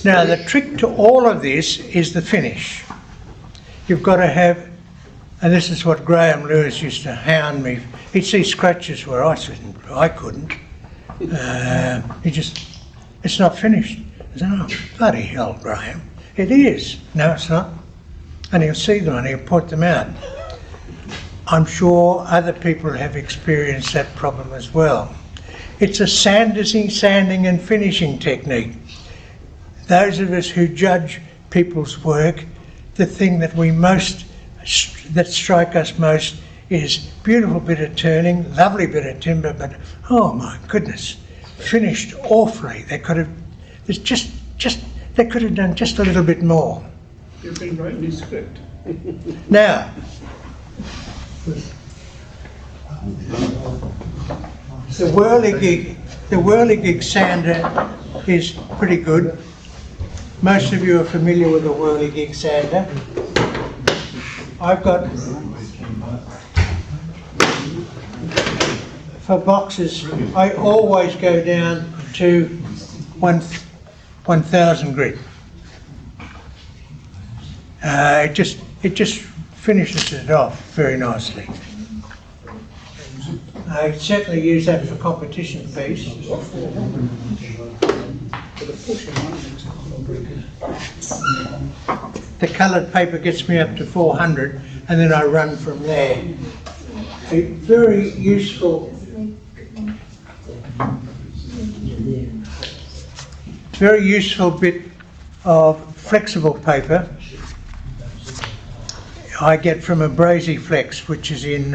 Now the trick to all of this is the finish. You've got to have, and this is what Graham Lewis used to hound me. He'd see scratches where I couldn't. It's not finished. I said, oh, bloody hell, Graham. It is. No, it's not. And he'll see them and he'll point them out. I'm sure other people have experienced that problem as well. It's a sanding and finishing technique. Those of us who judge people's work, the thing that that strike us most is beautiful bit of turning, lovely bit of timber, but oh my goodness, finished awfully. They could have done just a little bit more. You've been writing this script. Now, the Whirligig sander is pretty good. Most of you are familiar with the Whirligig sander. I've got, for boxes, I always go down to 1000 grit. It just finishes it off very nicely. I certainly use that for competition piece. The coloured paper gets me up to 400 and then I run from there. A very useful bit of flexible paper I get from Abrasi Flex, which is in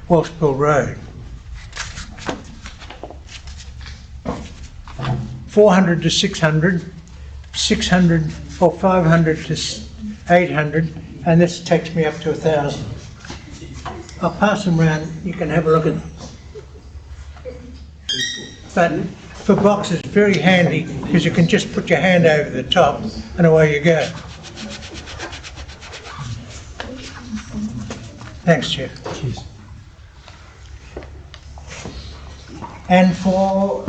Walspool Road. 400 to 600, 600 or 500 to 800, and this takes me up to 1000. I'll pass them round, you can have a look at them. But for boxes, very handy, because you can just put your hand over the top and away you go. Thanks, Jeff. Cheers. And for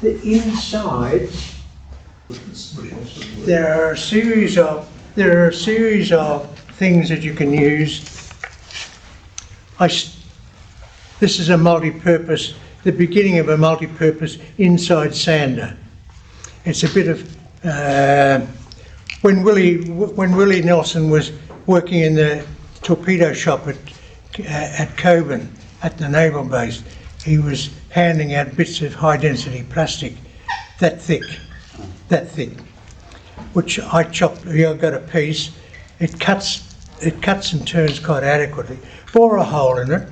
the inside, there are a series of things that you can use. This is a multi-purpose, the beginning of a multi-purpose inside sander. It's a bit of when Willie Nelson was working in the torpedo shop at Coburn at the naval base. He was handing out bits of high-density plastic, that thick, which I chopped. I got a piece. It cuts and turns quite adequately. Bore a hole in it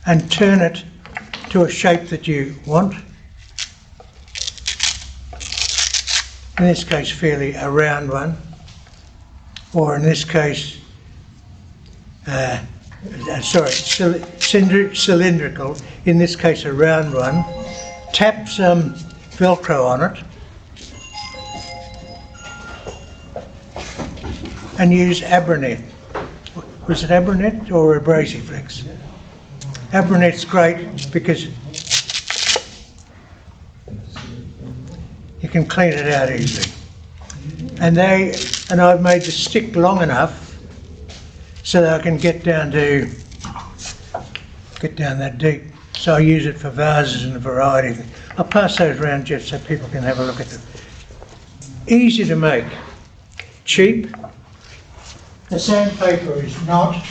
and turn it to a shape that you want. In this case, fairly a round one, or in this case, cylindrical, in this case a round one. Tap some Velcro on it and use Abranet. Was it Abranet or Abrasi Flex? Abranet's great because you can clean it out easily. And I've made the stick long enough so that I can get down that deep. So I use it for vases and a variety of things. I'll pass those around, Jeff, so people can have a look at them. Easy to make, cheap. The sandpaper is not.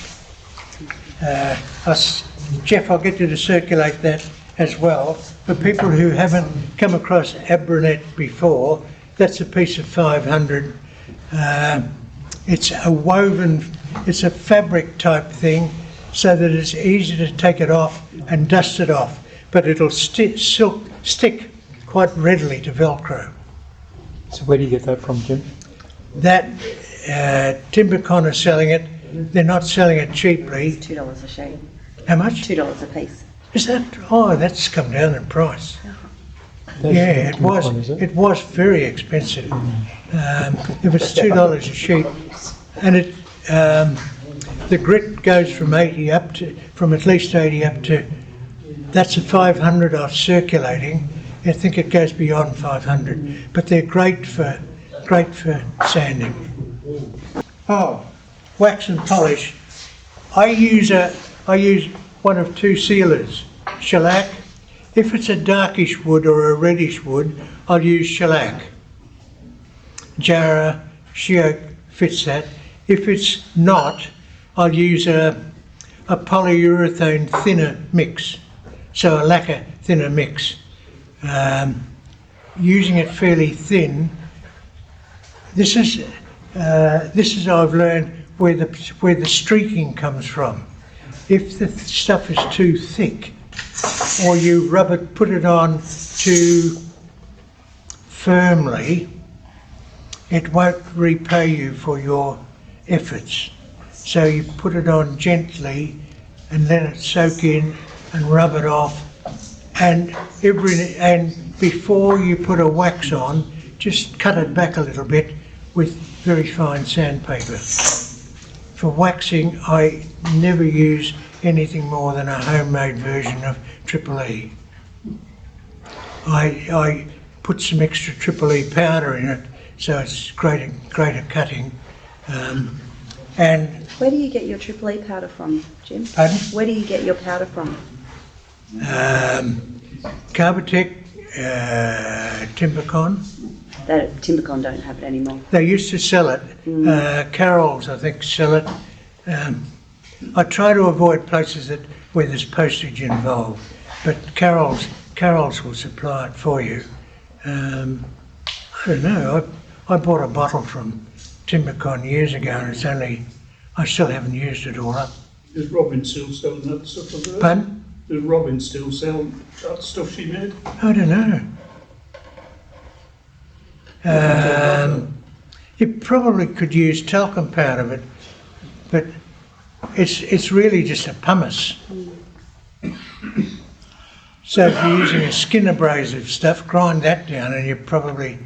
Jeff, I'll get you to circulate that as well. For people who haven't come across Abranet before, that's a piece of 500. It's a woven, it's a fabric type thing, so that it's easy to take it off and dust it off, but it'll stick quite readily to Velcro. So where do you get that from, Jim? That Timbercon are selling it. They're not selling it cheaply. It's $2 a shade. How much? $2 a piece. Is that? Oh, that's come down in price. That's Yeah, it was. Timbercon, is it? It was very expensive. It was $2 a sheet, and it the grit goes from at least 80 up to. That's a 500 off circulating. I think it goes beyond 500, but they're great for sanding. Oh, wax and polish. I use one of two sealers, shellac. If it's a darkish wood or a reddish wood, I'll use shellac. Jarrah, sheer fits that. If it's not, I'll use a polyurethane thinner mix, so a lacquer thinner mix. Using it fairly thin. This is I've learned where the streaking comes from. If the stuff is too thick, or you put it on too firmly, it won't repay you for your efforts. So you put it on gently and let it soak in and rub it off. And before you put a wax on, just cut it back a little bit with very fine sandpaper. For waxing, I never use anything more than a homemade version of Triple E. I put some extra Triple E powder in it, so it's greater cutting. And Where do you get your Triple E powder from, Jim? pardon? Where do you get your powder from? Carbotech, Timbercon. That Timbercon don't have it anymore. They used to sell it. Carol's, I think, sell it. I try to avoid places where there's postage involved, but Carol's will supply it for you. I don't know. I bought a bottle from Timbercon years ago, and I still haven't used it all up. Is Robin still selling that stuff of hers? Pardon? Does Robin still sell that stuff she made? I don't know. You probably could use talcum powder, but it's really just a pumice. So if you're using a skin abrasive stuff, grind that down and you probably